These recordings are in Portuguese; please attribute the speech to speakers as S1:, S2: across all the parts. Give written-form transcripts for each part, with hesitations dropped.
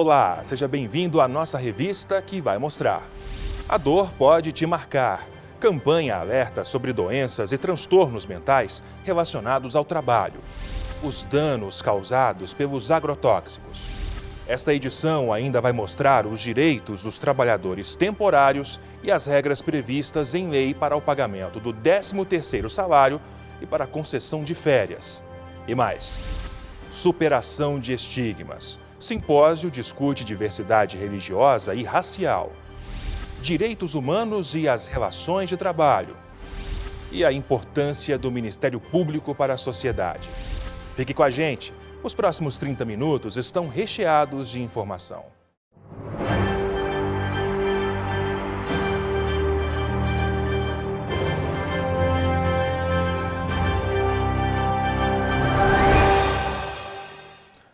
S1: Olá, seja bem-vindo à nossa revista que vai mostrar. A dor pode te marcar. Campanha alerta sobre doenças e transtornos mentais relacionados ao trabalho. Os danos causados pelos agrotóxicos. Esta edição ainda vai mostrar os direitos dos trabalhadores temporários e as regras previstas em lei para o pagamento do 13º salário e para a concessão de férias. E mais, superação de estigmas. Simpósio discute diversidade religiosa e racial, direitos humanos e as relações de trabalho e a importância do Ministério Público para a sociedade. Fique com a gente, os próximos 30 minutos estão recheados de informação.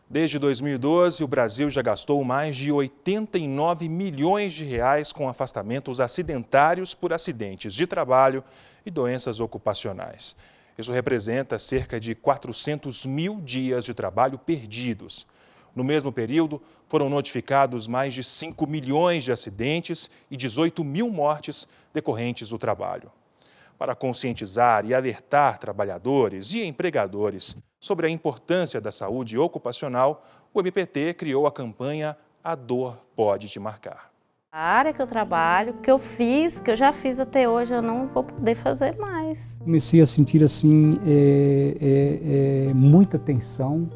S1: Desde 2012, o Brasil já gastou mais de 89 milhões de reais com afastamentos acidentários por acidentes de trabalho e doenças ocupacionais. Isso representa cerca de 400 mil dias de trabalho perdidos. No mesmo período, foram notificados mais de 5 milhões de acidentes e 18 mil mortes decorrentes do trabalho. Para conscientizar e alertar trabalhadores e empregadores sobre a importância da saúde ocupacional, o MPT criou a campanha A Dor Pode Te Marcar.
S2: A área que eu trabalho, que eu já fiz até hoje, eu não vou poder fazer mais.
S3: Comecei a sentir assim, muita tensão,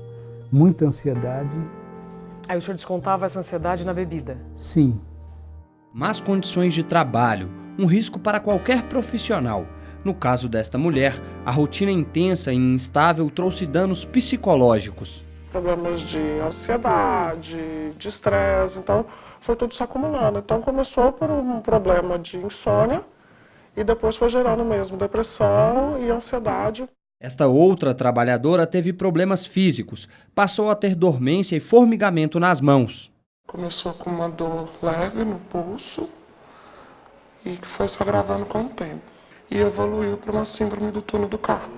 S3: muita ansiedade.
S4: Aí o senhor descontava essa ansiedade na bebida?
S3: Sim.
S5: Más condições de trabalho, um risco para qualquer profissional. No caso desta mulher, a rotina intensa e instável trouxe danos psicológicos.
S6: Problemas de ansiedade, de estresse, então foi tudo se acumulando. Então começou por um problema de insônia e depois foi gerando mesmo depressão e ansiedade.
S5: Esta outra trabalhadora teve problemas físicos, passou a ter dormência e formigamento nas mãos.
S6: Começou com uma dor leve no pulso e que foi se agravando com o tempo. E evoluiu para uma síndrome do túnel do carpo.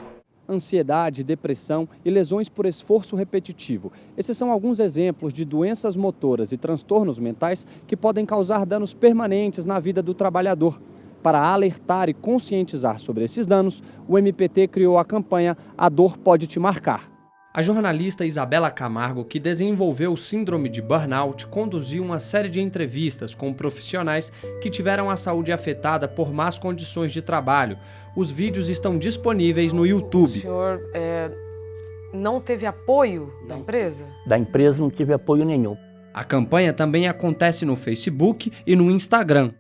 S7: Ansiedade, depressão e lesões por esforço repetitivo. Esses são alguns exemplos de doenças motoras e transtornos mentais que podem causar danos permanentes na vida do trabalhador. Para alertar e conscientizar sobre esses danos, o MPT criou a campanha A Dor Pode Te Marcar.
S5: A jornalista Isabela Camargo, que desenvolveu o síndrome de burnout, conduziu uma série de entrevistas com profissionais que tiveram a saúde afetada por más condições de trabalho. Os vídeos estão disponíveis no YouTube.
S4: O senhor não teve apoio da empresa?
S8: Da empresa não tive apoio nenhum.
S5: A campanha também acontece no Facebook e no Instagram.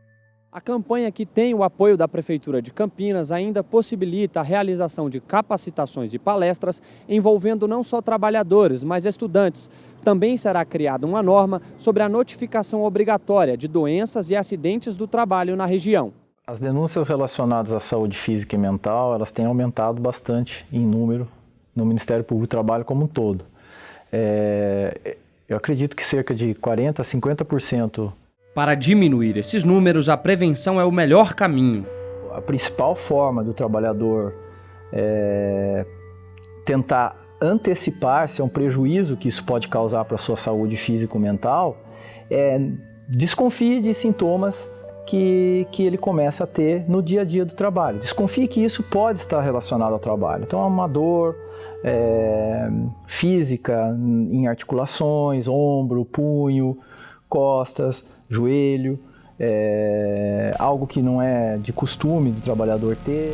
S7: A campanha, que tem o apoio da Prefeitura de Campinas, ainda possibilita a realização de capacitações e palestras envolvendo não só trabalhadores, mas estudantes. Também será criada uma norma sobre a notificação obrigatória de doenças e acidentes do trabalho na região.
S9: As denúncias relacionadas à saúde física e mental, elas têm aumentado bastante em número no Ministério Público do Trabalho como um todo. Eu acredito que cerca de 40% a 50%.
S5: Para diminuir esses números, a prevenção é o melhor caminho.
S9: A principal forma do trabalhador tentar antecipar-se a um prejuízo que isso pode causar para a sua saúde físico-mental desconfie de sintomas que ele começa a ter no dia a dia do trabalho. Desconfie que isso pode estar relacionado ao trabalho. Então, é uma dor física em articulações, ombro, punho, costas, joelho, algo que não é de costume do trabalhador ter.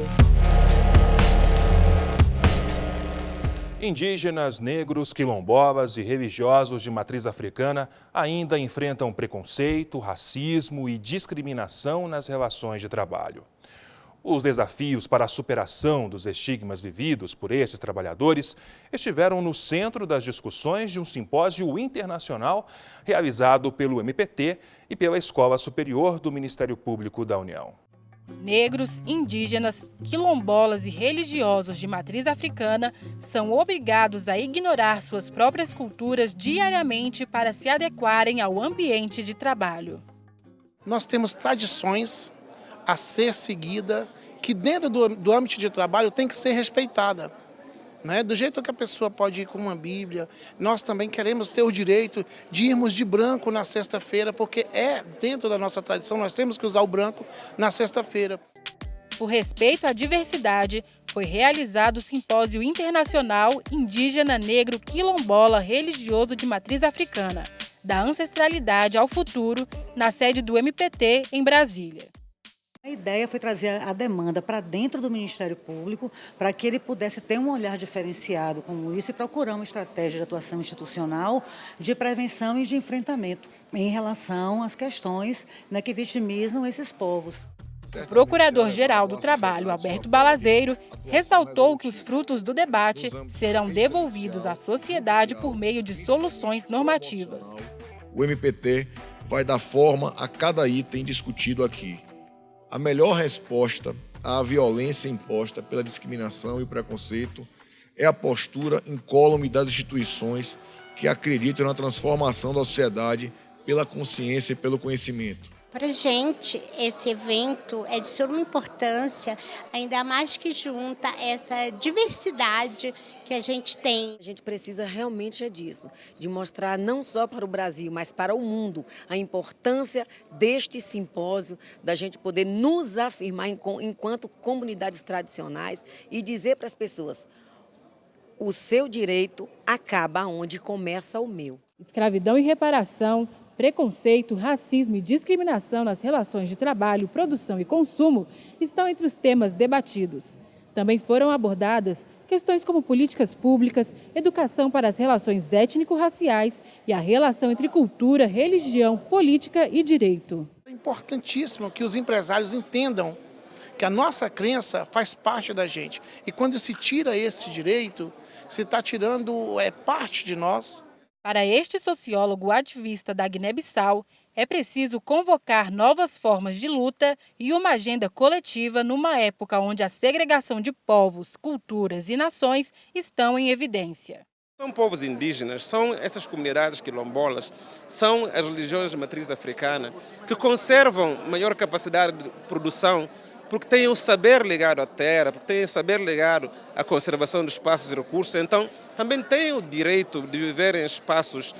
S1: Indígenas, negros, quilombolas e religiosos de matriz africana ainda enfrentam preconceito, racismo e discriminação nas relações de trabalho. Os desafios para a superação dos estigmas vividos por esses trabalhadores estiveram no centro das discussões de um simpósio internacional realizado pelo MPT e pela Escola Superior do Ministério Público da União.
S10: Negros, indígenas, quilombolas e religiosos de matriz africana são obrigados a ignorar suas próprias culturas diariamente para se adequarem ao ambiente de trabalho.
S11: Nós temos tradições a ser seguida, que dentro do âmbito de trabalho tem que ser respeitada, né? Do jeito que a pessoa pode ir com uma Bíblia, nós também queremos ter o direito de irmos de branco na sexta-feira, porque é dentro da nossa tradição, nós temos que usar o branco na sexta-feira.
S10: Por respeito à diversidade, foi realizado o Simpósio Internacional Indígena Negro Quilombola Religioso de Matriz Africana, da Ancestralidade ao Futuro, na sede do MPT, em Brasília.
S12: A ideia foi trazer a demanda para dentro do Ministério Público, para que ele pudesse ter um olhar diferenciado como isso e procurar uma estratégia de atuação institucional, de prevenção e de enfrentamento em relação às questões, né, que vitimizam esses povos.
S10: O Procurador-Geral do Trabalho, Alberto Balazeiro, ressaltou que os frutos do debate serão devolvidos à sociedade por meio de soluções normativas.
S13: O MPT vai dar forma a cada item discutido aqui. A melhor resposta à violência imposta pela discriminação e o preconceito é a postura incólume das instituições que acreditam na transformação da sociedade pela consciência e pelo conhecimento.
S14: Para a gente, esse evento é de suma importância, ainda mais que junta essa diversidade que a gente tem.
S15: A gente precisa realmente disso, de mostrar não só para o Brasil, mas para o mundo, a importância deste simpósio, da gente poder nos afirmar enquanto comunidades tradicionais e dizer para as pessoas, o seu direito acaba onde começa o meu.
S10: Escravidão e reparação, preconceito, racismo e discriminação nas relações de trabalho, produção e consumo estão entre os temas debatidos. Também foram abordadas questões como políticas públicas, educação para as relações étnico-raciais e a relação entre cultura, religião, política e direito.
S11: É importantíssimo que os empresários entendam que a nossa crença faz parte da gente. E quando se tira esse direito, se está tirando parte de nós.
S10: Para este sociólogo ativista da Guiné-Bissau, é preciso convocar novas formas de luta e uma agenda coletiva numa época onde a segregação de povos, culturas e nações estão em evidência.
S16: São povos indígenas, são essas comunidades quilombolas, são as religiões de matriz africana que conservam maior capacidade de produção porque têm o saber ligado à terra, porque têm o saber ligado à conservação dos espaços e recursos, então também têm o direito de viver em espaços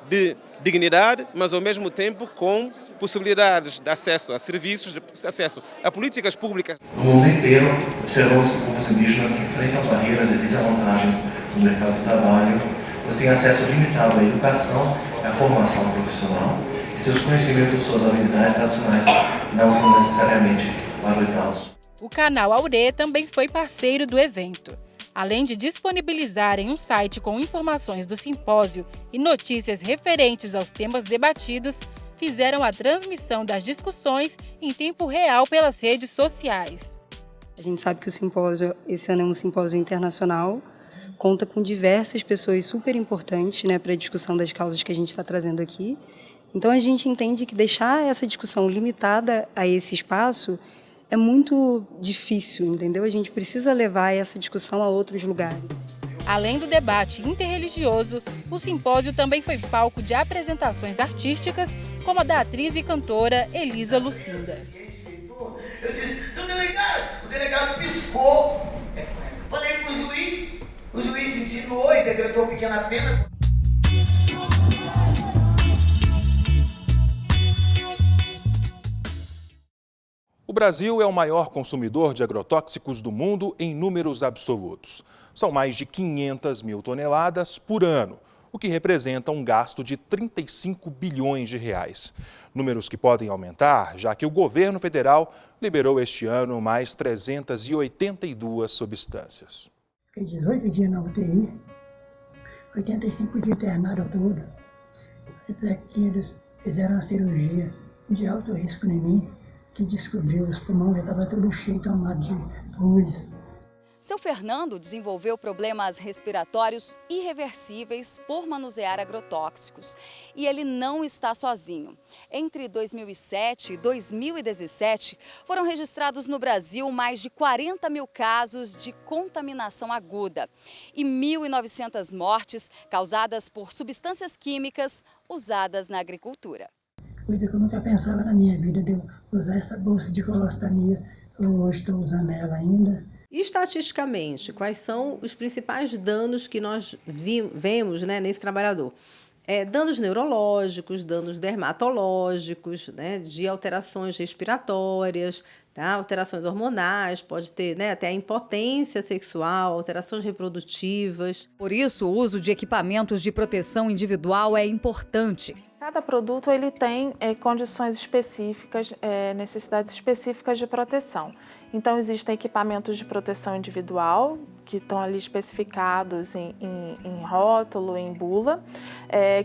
S16: de dignidade, mas ao mesmo tempo com possibilidades de acesso a serviços, de acesso a políticas públicas.
S17: No mundo inteiro, observamos que povos indígenas que enfrentam barreiras e desvantagens no mercado de trabalho, pois têm acesso limitado à educação e à formação profissional, e seus conhecimentos e suas habilidades tradicionais não são necessariamente valorizados.
S10: O canal Aurê também foi parceiro do evento. Além de disponibilizarem um site com informações do simpósio e notícias referentes aos temas debatidos, fizeram a transmissão das discussões em tempo real pelas redes sociais.
S18: A gente sabe que o simpósio, esse ano é um simpósio internacional, conta com diversas pessoas super importantes, né, para a discussão das causas que a gente está trazendo aqui. Então a gente entende que deixar essa discussão limitada a esse espaço é muito difícil, entendeu? A gente precisa levar essa discussão a outros lugares.
S10: Além do debate interreligioso, o simpósio também foi palco de apresentações artísticas, como a da atriz e cantora Elisa Lucinda.
S19: Eu disse, seu delegado, o delegado piscou. Falei com o juiz ensinou e decretou pequena pena.
S1: O Brasil é o maior consumidor de agrotóxicos do mundo em números absolutos. São mais de 500 mil toneladas por ano, o que representa um gasto de 35 bilhões de reais. Números que podem aumentar, já que o governo federal liberou este ano mais 382 substâncias.
S20: Fiquei 18 dias na UTI, 85 dias internado todo. Até que eles fizeram uma cirurgia de alto risco em mim, que descobriu os pulmões, já estava tudo cheio, tomado de pulmões.
S21: Seu Fernando desenvolveu problemas respiratórios irreversíveis por manusear agrotóxicos. E ele não está sozinho. Entre 2007 e 2017, foram registrados no Brasil mais de 40 mil casos de contaminação aguda e 1.900 mortes causadas por substâncias químicas usadas na agricultura.
S20: Coisa que eu nunca pensava na minha vida, de eu usar essa bolsa de colostomia. Eu hoje estou usando ela ainda.
S2: Estatisticamente, quais são os principais danos que nós vemos, né, nesse trabalhador? Danos neurológicos, danos dermatológicos, né, de alterações respiratórias, tá? Alterações hormonais, pode ter, né, até a impotência sexual, alterações reprodutivas.
S21: Por isso, o uso de equipamentos de proteção individual é importante.
S22: Cada produto ele tem condições específicas, necessidades específicas de proteção. Então, existem equipamentos de proteção individual, que estão ali especificados em rótulo, em bula,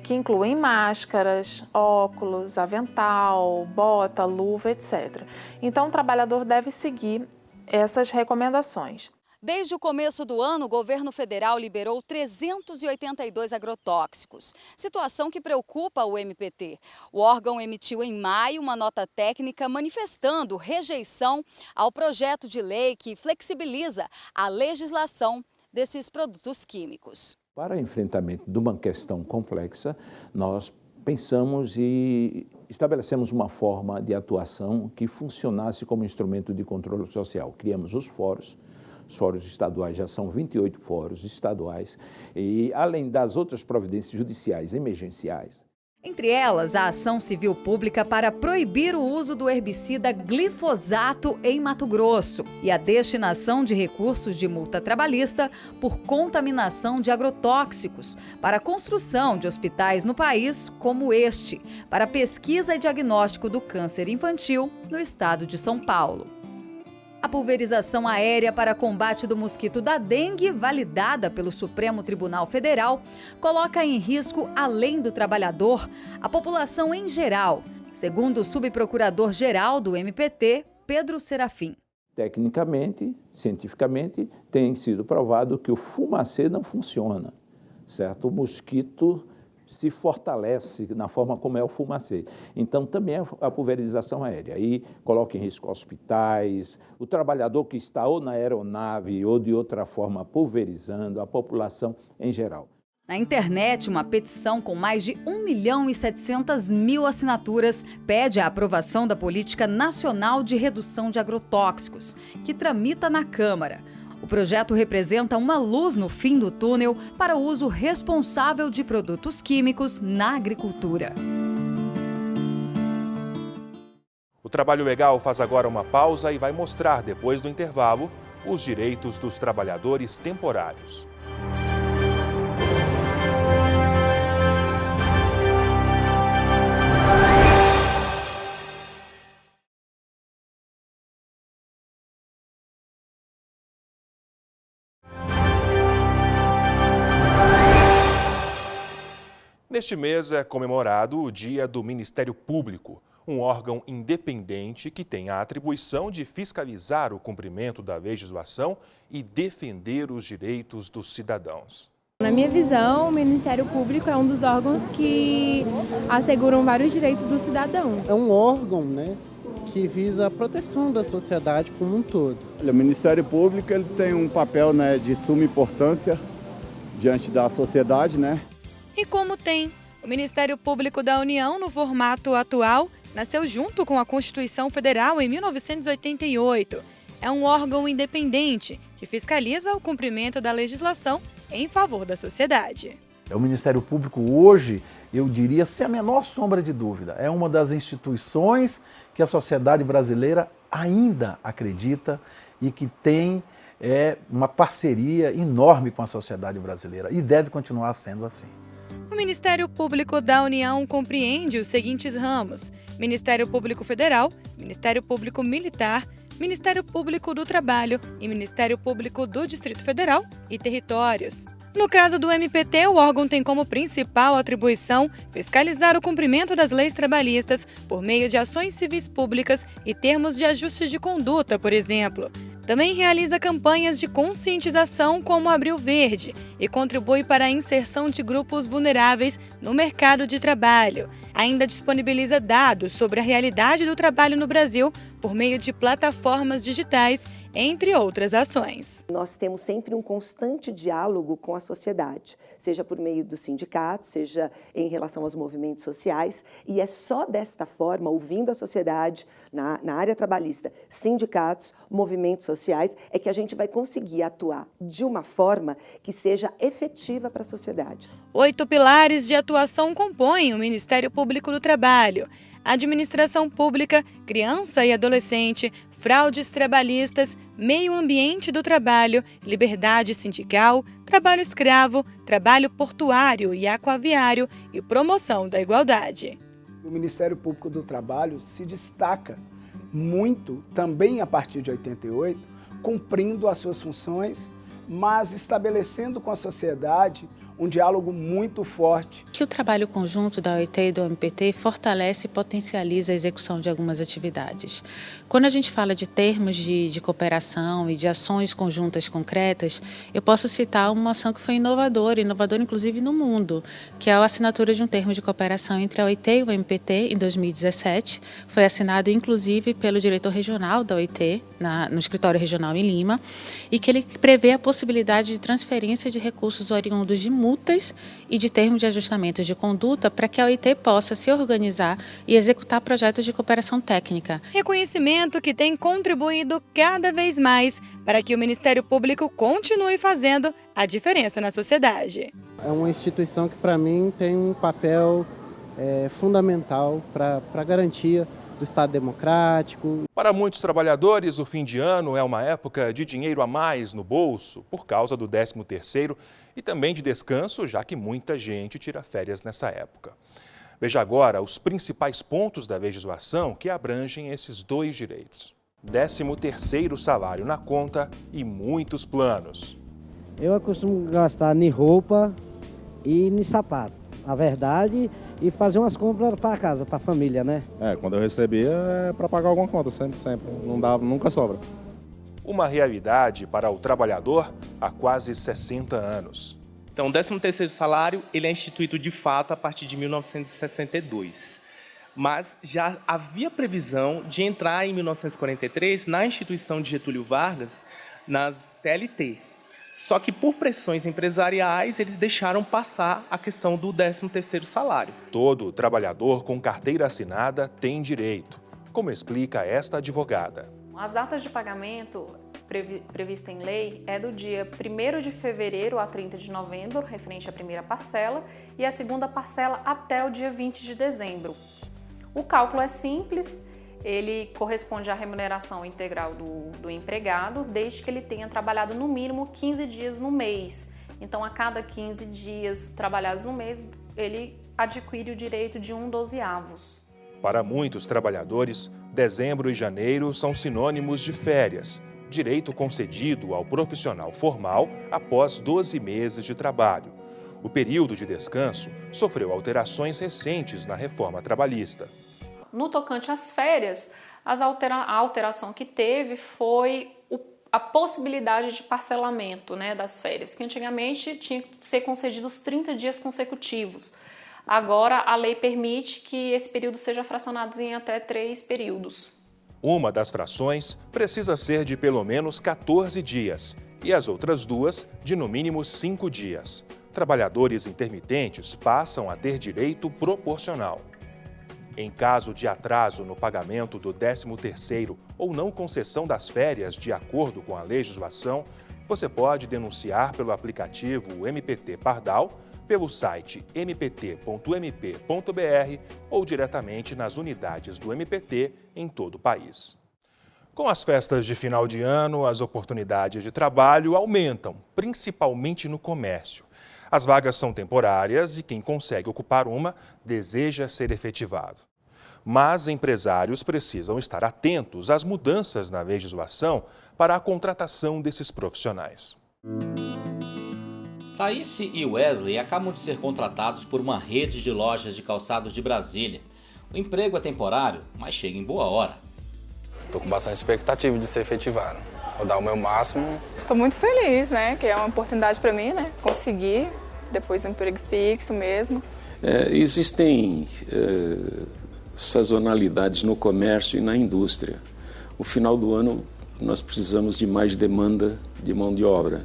S22: que incluem máscaras, óculos, avental, bota, luva, etc. Então, o trabalhador deve seguir essas recomendações.
S21: Desde o começo do ano, o governo federal liberou 382 agrotóxicos, situação que preocupa o MPT. O órgão emitiu em maio uma nota técnica manifestando rejeição ao projeto de lei que flexibiliza a legislação desses produtos químicos.
S23: Para o enfrentamento de uma questão complexa, nós pensamos e estabelecemos uma forma de atuação que funcionasse como instrumento de controle social. Criamos os fóruns estaduais, já são 28 fóruns estaduais, e além das outras providências judiciais emergenciais.
S21: Entre elas, a ação civil pública para proibir o uso do herbicida glifosato em Mato Grosso e a destinação de recursos de multa trabalhista por contaminação de agrotóxicos para a construção de hospitais no país como este, para pesquisa e diagnóstico do câncer infantil no estado de São Paulo. A pulverização aérea para combate do mosquito da dengue, validada pelo Supremo Tribunal Federal, coloca em risco, além do trabalhador, a população em geral, segundo o subprocurador-geral do MPT, Pedro Serafim.
S23: Tecnicamente, cientificamente, tem sido provado que o fumacê não funciona, certo? O mosquito se fortalece na forma como é o fumacê. Então, também a pulverização aérea. Aí coloca em risco hospitais, o trabalhador que está ou na aeronave ou de outra forma pulverizando, a população em geral.
S21: Na internet, uma petição com mais de 1.700.000 assinaturas pede a aprovação da Política Nacional de Redução de Agrotóxicos, que tramita na Câmara. O projeto representa uma luz no fim do túnel para o uso responsável de produtos químicos na agricultura.
S1: O Trabalho Legal faz agora uma pausa e vai mostrar, depois do intervalo, os direitos dos trabalhadores temporários. Neste mês é comemorado o Dia do Ministério Público, um órgão independente que tem a atribuição de fiscalizar o cumprimento da legislação e defender os direitos dos cidadãos.
S24: Na minha visão, o Ministério Público é um dos órgãos que asseguram vários direitos dos cidadãos.
S25: É um órgão, que visa a proteção da sociedade como um todo.
S26: O Ministério Público ele tem um papel de suma importância diante da sociedade,
S27: E como tem, o Ministério Público da União, no formato atual, nasceu junto com a Constituição Federal em 1988. É um órgão independente que fiscaliza o cumprimento da legislação em favor da sociedade.
S28: O Ministério Público hoje, eu diria, sem a menor sombra de dúvida, é uma das instituições que a sociedade brasileira ainda acredita e que tem uma parceria enorme com a sociedade brasileira e deve continuar sendo assim.
S27: O Ministério Público da União compreende os seguintes ramos: Ministério Público Federal, Ministério Público Militar, Ministério Público do Trabalho e Ministério Público do Distrito Federal e Territórios. No caso do MPT, o órgão tem como principal atribuição fiscalizar o cumprimento das leis trabalhistas por meio de ações civis públicas e termos de ajuste de conduta, por exemplo. Também realiza campanhas de conscientização como Abril Verde e contribui para a inserção de grupos vulneráveis no mercado de trabalho. Ainda disponibiliza dados sobre a realidade do trabalho no Brasil por meio de plataformas digitais, entre outras ações.
S29: Nós temos sempre um constante diálogo com a sociedade,
S3: seja por meio do sindicato, seja em relação aos movimentos sociais, e é só desta forma, ouvindo a sociedade, na área trabalhista, sindicatos, movimentos sociais, é que a gente vai conseguir atuar de uma forma que seja efetiva para a sociedade.
S27: 8 pilares de atuação compõem o Ministério Público do Trabalho: administração pública, criança e adolescente, fraudes trabalhistas, meio ambiente do trabalho, liberdade sindical, trabalho escravo, trabalho portuário e aquaviário e promoção da igualdade.
S4: O Ministério Público do Trabalho se destaca muito, também a partir de 88, cumprindo as suas funções, mas estabelecendo com a sociedade um diálogo muito forte.
S5: Que o trabalho conjunto da OIT e do MPT fortalece e potencializa a execução de algumas atividades. Quando a gente fala de termos de cooperação e de ações conjuntas concretas, eu posso citar uma ação que foi inovadora inclusive no mundo, que é a assinatura de um termo de cooperação entre a OIT e o MPT em 2017. Foi assinado inclusive pelo diretor regional da OIT, no escritório regional em Lima, e que ele prevê a possibilidade de transferência de recursos oriundos de multas e de termos de ajustamento de conduta para que a OIT possa se organizar e executar projetos de cooperação técnica.
S27: Reconhecimento que tem contribuído cada vez mais para que o Ministério Público continue fazendo a diferença na sociedade.
S25: É uma instituição que, para mim, tem um papel fundamental para a garantia do Estado democrático.
S1: Para muitos trabalhadores, o fim de ano é uma época de dinheiro a mais no bolso por causa do 13º e também de descanso, já que muita gente tira férias nessa época. Veja agora os principais pontos da legislação que abrangem esses dois direitos. 13º salário na conta e muitos planos.
S6: Eu costumo gastar em roupa e em sapato, na verdade, e fazer umas compras para casa, para a família, né?
S7: Quando eu recebia é para pagar alguma conta, sempre. Não dá, nunca sobra.
S1: Uma realidade para o trabalhador há quase 60 anos.
S8: Então, o 13º salário ele é instituído de fato a partir de 1962. Mas já havia previsão de entrar em 1943 na instituição de Getúlio Vargas, nas CLT. Só que por pressões empresariais, eles deixaram passar a questão do 13º salário.
S1: Todo trabalhador com carteira assinada tem direito, como explica esta advogada.
S9: As datas de pagamento prevista em lei é do dia 1º de fevereiro a 30 de novembro, referente à primeira parcela, e a segunda parcela até o dia 20 de dezembro. O cálculo é simples. Ele corresponde à remuneração integral do empregado, desde que ele tenha trabalhado no mínimo 15 dias no mês. Então, a cada 15 dias trabalhados no mês, ele adquire o direito de 1/12.
S1: Para muitos trabalhadores, dezembro e janeiro são sinônimos de férias, direito concedido ao profissional formal após 12 meses de trabalho. O período de descanso sofreu alterações recentes na reforma trabalhista.
S9: No tocante às férias, a alteração que teve foi a possibilidade de parcelamento, das férias, que antigamente tinha que ser concedidos 30 dias consecutivos. Agora, a lei permite que esse período seja fracionado em até 3 períodos.
S1: Uma das frações precisa ser de pelo menos 14 dias e as outras duas de no mínimo 5 dias. Trabalhadores intermitentes passam a ter direito proporcional. Em caso de atraso no pagamento do 13º ou não concessão das férias de acordo com a legislação, você pode denunciar pelo aplicativo MPT Pardal, pelo site mpt.mp.br ou diretamente nas unidades do MPT em todo o país. Com as festas de final de ano, as oportunidades de trabalho aumentam, principalmente no comércio. As vagas são temporárias e quem consegue ocupar uma deseja ser efetivado. Mas empresários precisam estar atentos às mudanças na legislação para a contratação desses profissionais.
S12: Thaís e Wesley acabam de ser contratados por uma rede de lojas de calçados de Brasília. O emprego é temporário, mas chega em boa hora.
S29: Estou com bastante expectativa de ser efetivado. Vou dar o meu máximo.
S30: Estou muito feliz, que é uma oportunidade para mim, conseguir depois um emprego fixo mesmo.
S31: Existem sazonalidades no comércio e na indústria. No final do ano, nós precisamos de mais demanda de mão de obra.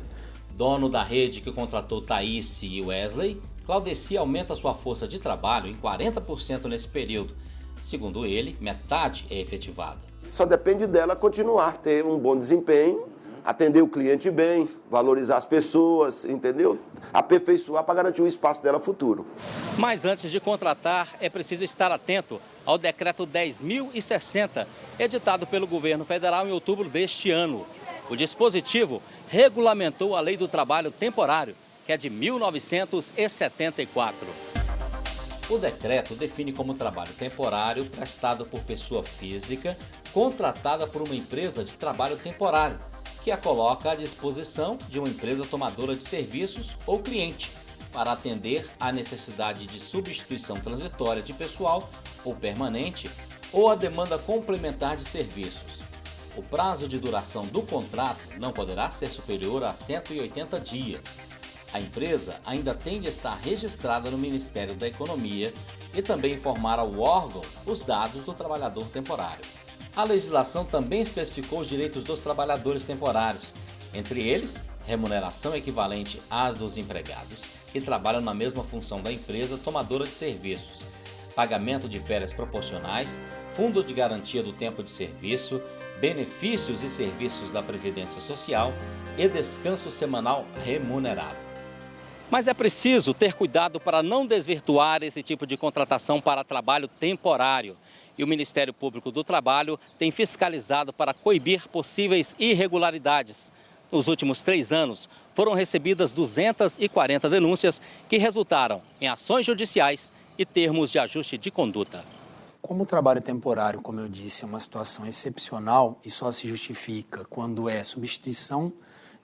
S12: Dono da rede que contratou Thaís e Wesley, Claudeci aumenta sua força de trabalho em 40% nesse período. Segundo ele, metade é efetivada.
S2: Só depende dela continuar a ter um bom desempenho, atender o cliente bem, valorizar as pessoas, entendeu? Aperfeiçoar para garantir o espaço dela futuro.
S12: Mas antes de contratar, é preciso estar atento ao Decreto 10.060, editado pelo governo federal em outubro deste ano. O dispositivo regulamentou a Lei do Trabalho Temporário, que é de 1974. O decreto define como trabalho temporário prestado por pessoa física contratada por uma empresa de trabalho temporário, que a coloca à disposição de uma empresa tomadora de serviços ou cliente, para atender à necessidade de substituição transitória de pessoal ou permanente ou a demanda complementar de serviços. O prazo de duração do contrato não poderá ser superior a 180 dias. A empresa ainda tem de estar registrada no Ministério da Economia e também informar ao órgão os dados do trabalhador temporário. A legislação também especificou os direitos dos trabalhadores temporários, entre eles, remuneração equivalente às dos empregados que trabalham na mesma função da empresa tomadora de serviços, pagamento de férias proporcionais, fundo de garantia do tempo de serviço, benefícios e serviços da Previdência Social e descanso semanal remunerado. Mas é preciso ter cuidado para não desvirtuar esse tipo de contratação para trabalho temporário. E o Ministério Público do Trabalho tem fiscalizado para coibir possíveis irregularidades. Nos últimos 3 anos, foram recebidas 240 denúncias que resultaram em ações judiciais e termos de ajuste de conduta.
S10: Como o trabalho temporário, como eu disse, é uma situação excepcional e só se justifica quando é substituição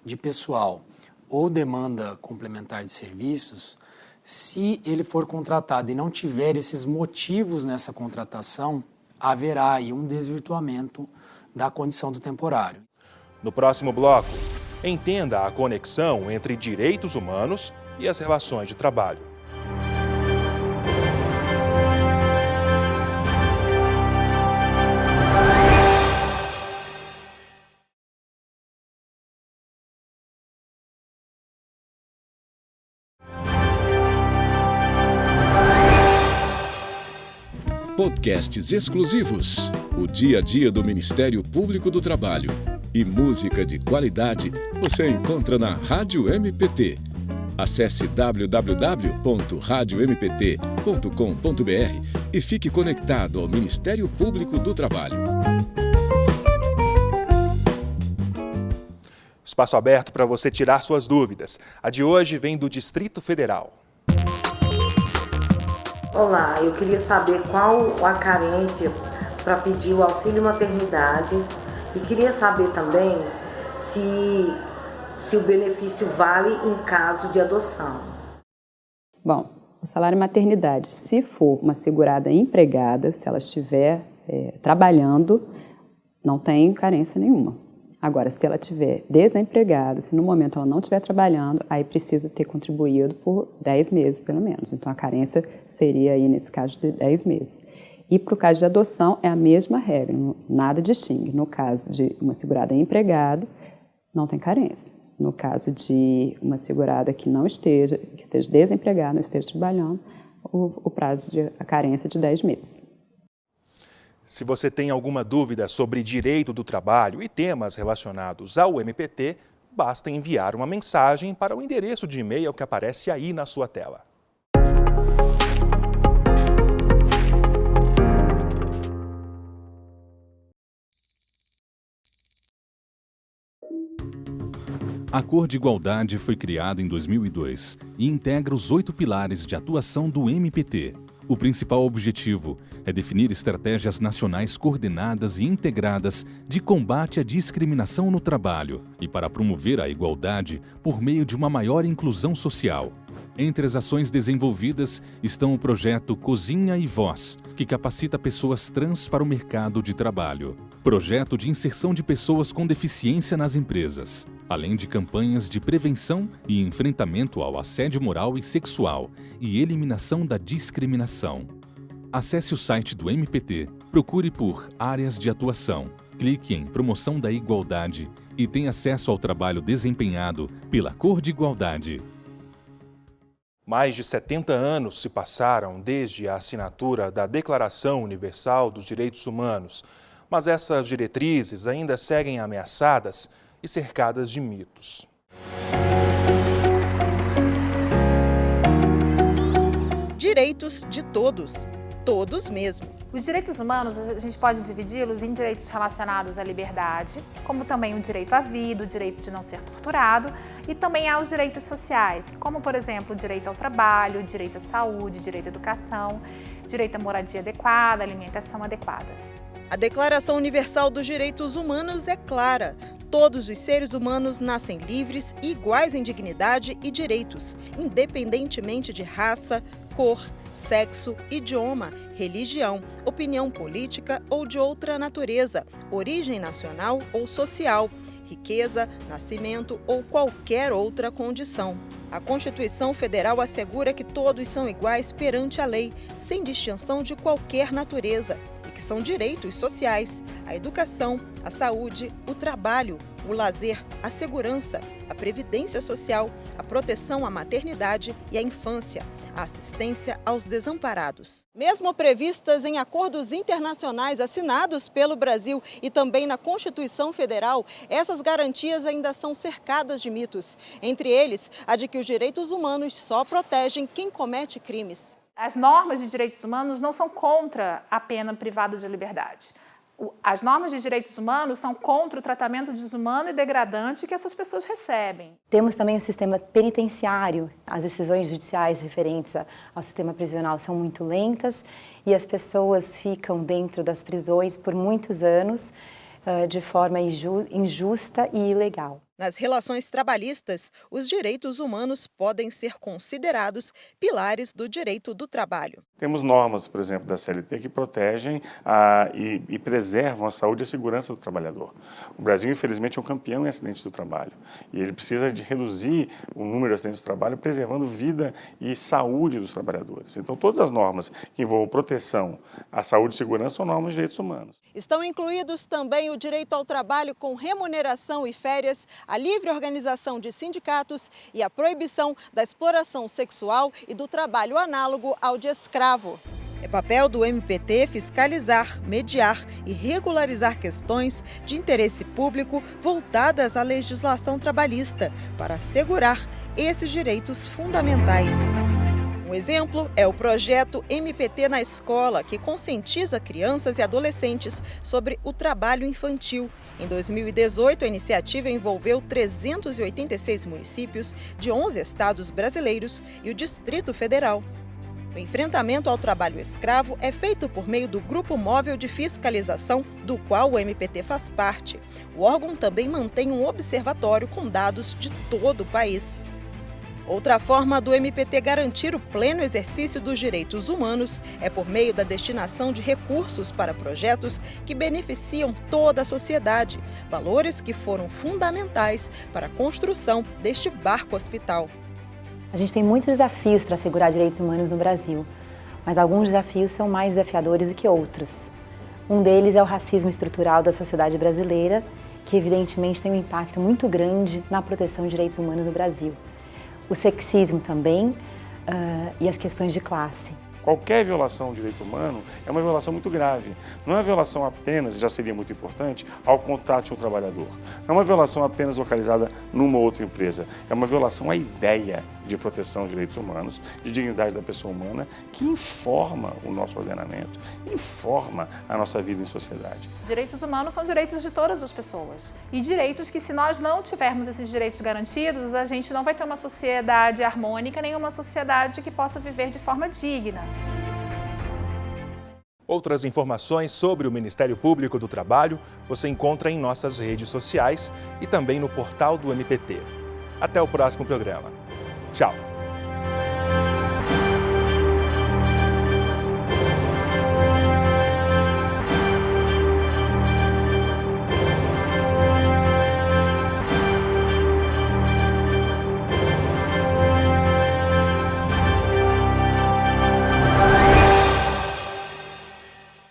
S10: de pessoal ou demanda complementar de serviços, se ele for contratado e não tiver esses motivos nessa contratação, haverá aí um desvirtuamento da condição do temporário.
S1: No próximo bloco, entenda a conexão entre direitos humanos e as relações de trabalho.
S11: Podcasts exclusivos, o dia a dia do Ministério Público do Trabalho e música de qualidade você encontra na Rádio MPT. Acesse www.radiompt.com.br e fique conectado ao Ministério Público do Trabalho.
S1: Espaço aberto para você tirar suas dúvidas. A de hoje vem do Distrito Federal.
S13: Olá, eu queria saber qual a carência para pedir o auxílio maternidade e queria saber também se o benefício vale em caso de adoção.
S14: Bom, o salário maternidade, se for uma segurada empregada, se ela estiver trabalhando, não tem carência nenhuma. Agora, se ela estiver desempregada, se no momento ela não estiver trabalhando, aí precisa ter contribuído por 10 meses, pelo menos. Então, a carência seria aí, nesse caso, de 10 meses. E para o caso de adoção, é a mesma regra, nada distingue. No caso de uma segurada empregada, não tem carência. No caso de uma segurada que esteja desempregada, não esteja trabalhando, o prazo de a carência é de 10 meses.
S1: Se você tem alguma dúvida sobre direito do trabalho e temas relacionados ao MPT, basta enviar uma mensagem para o endereço de e-mail que aparece aí na sua tela.
S15: A Cor de Igualdade foi criada em 2002 e integra os 8 pilares de atuação do MPT. O principal objetivo é definir estratégias nacionais coordenadas e integradas de combate à discriminação no trabalho e para promover a igualdade por meio de uma maior inclusão social. Entre as ações desenvolvidas estão o projeto Cozinha e Voz, que capacita pessoas trans para o mercado de trabalho. Projeto de inserção de pessoas com deficiência nas empresas, além de campanhas de prevenção e enfrentamento ao assédio moral e sexual e eliminação da discriminação. Acesse o site do MPT, procure por áreas de atuação Clique em Promoção da Igualdade e tenha acesso ao trabalho desempenhado pela Cor de Igualdade.
S1: Mais de 70 anos se passaram desde a assinatura da Declaração Universal dos Direitos Humanos, mas essas diretrizes ainda seguem ameaçadas e cercadas de mitos.
S16: Direitos de todos, todos mesmo.
S9: Os direitos humanos, a gente pode dividi-los em direitos relacionados à liberdade, como também o direito à vida, o direito de não ser torturado, e também há os direitos sociais, como, por exemplo, o direito ao trabalho, o direito à saúde, direito à educação, direito à moradia adequada, alimentação adequada.
S16: A Declaração Universal dos Direitos Humanos é clara. Todos os seres humanos nascem livres e iguais em dignidade e direitos, independentemente de raça, cor, sexo, idioma, religião, opinião política ou de outra natureza, origem nacional ou social, riqueza, nascimento ou qualquer outra condição. A Constituição Federal assegura que todos são iguais perante a lei, sem distinção de qualquer natureza, e que são direitos sociais: a educação, a saúde, o trabalho, o lazer, a segurança, a previdência social, a proteção à maternidade e à infância, a assistência aos desamparados. Mesmo previstas em acordos internacionais assinados pelo Brasil e também na Constituição Federal, essas garantias ainda são cercadas de mitos. Entre eles, a de que os direitos humanos só protegem quem comete crimes.
S9: As normas de direitos humanos não são contra a pena privada de liberdade. As normas de direitos humanos são contra o tratamento desumano e degradante que essas pessoas recebem.
S17: Temos também o sistema penitenciário. As decisões judiciais referentes ao sistema prisional são muito lentas e as pessoas ficam dentro das prisões por muitos anos de forma injusta e ilegal.
S16: Nas relações trabalhistas, os direitos humanos podem ser considerados pilares do direito do trabalho.
S18: Temos normas, por exemplo, da CLT que protegem e preservam a saúde e a segurança do trabalhador. O Brasil, infelizmente, é um campeão em acidentes do trabalho e ele precisa de reduzir o número de acidentes do trabalho, preservando vida e saúde dos trabalhadores. Então, todas as normas que envolvam proteção à saúde e segurança são normas de direitos humanos.
S16: Estão incluídos também o direito ao trabalho com remuneração e férias, a livre organização de sindicatos e a proibição da exploração sexual e do trabalho análogo ao de escravo. É papel do MPT fiscalizar, mediar e regularizar questões de interesse público voltadas à legislação trabalhista para assegurar esses direitos fundamentais. Um exemplo é o projeto MPT na Escola, que conscientiza crianças e adolescentes sobre o trabalho infantil. Em 2018, a iniciativa envolveu 386 municípios de 11 estados brasileiros e o Distrito Federal. O enfrentamento ao trabalho escravo é feito por meio do Grupo Móvel de Fiscalização, do qual o MPT faz parte. O órgão também mantém um observatório com dados de todo o país. Outra forma do MPT garantir o pleno exercício dos direitos humanos é por meio da destinação de recursos para projetos que beneficiam toda a sociedade, valores que foram fundamentais para a construção deste barco-hospital.
S17: A gente tem muitos desafios para assegurar direitos humanos no Brasil, mas alguns desafios são mais desafiadores do que outros. Um deles é o racismo estrutural da sociedade brasileira, que evidentemente tem um impacto muito grande na proteção de direitos humanos no Brasil. O sexismo também e as questões de classe.
S18: Qualquer violação do direito humano é uma violação muito grave. Não é uma violação apenas, já seria muito importante, ao contrato de um trabalhador. Não é uma violação apenas localizada numa outra empresa. É uma violação à ideia de proteção dos direitos humanos, de dignidade da pessoa humana, que informa o nosso ordenamento, informa a nossa vida em sociedade.
S9: Direitos humanos são direitos de todas as pessoas. E direitos que, se nós não tivermos esses direitos garantidos, a gente não vai ter uma sociedade harmônica, nem uma sociedade que possa viver de forma digna.
S1: Outras informações sobre o Ministério Público do Trabalho você encontra em nossas redes sociais e também no portal do MPT. Até o próximo programa. Tchau!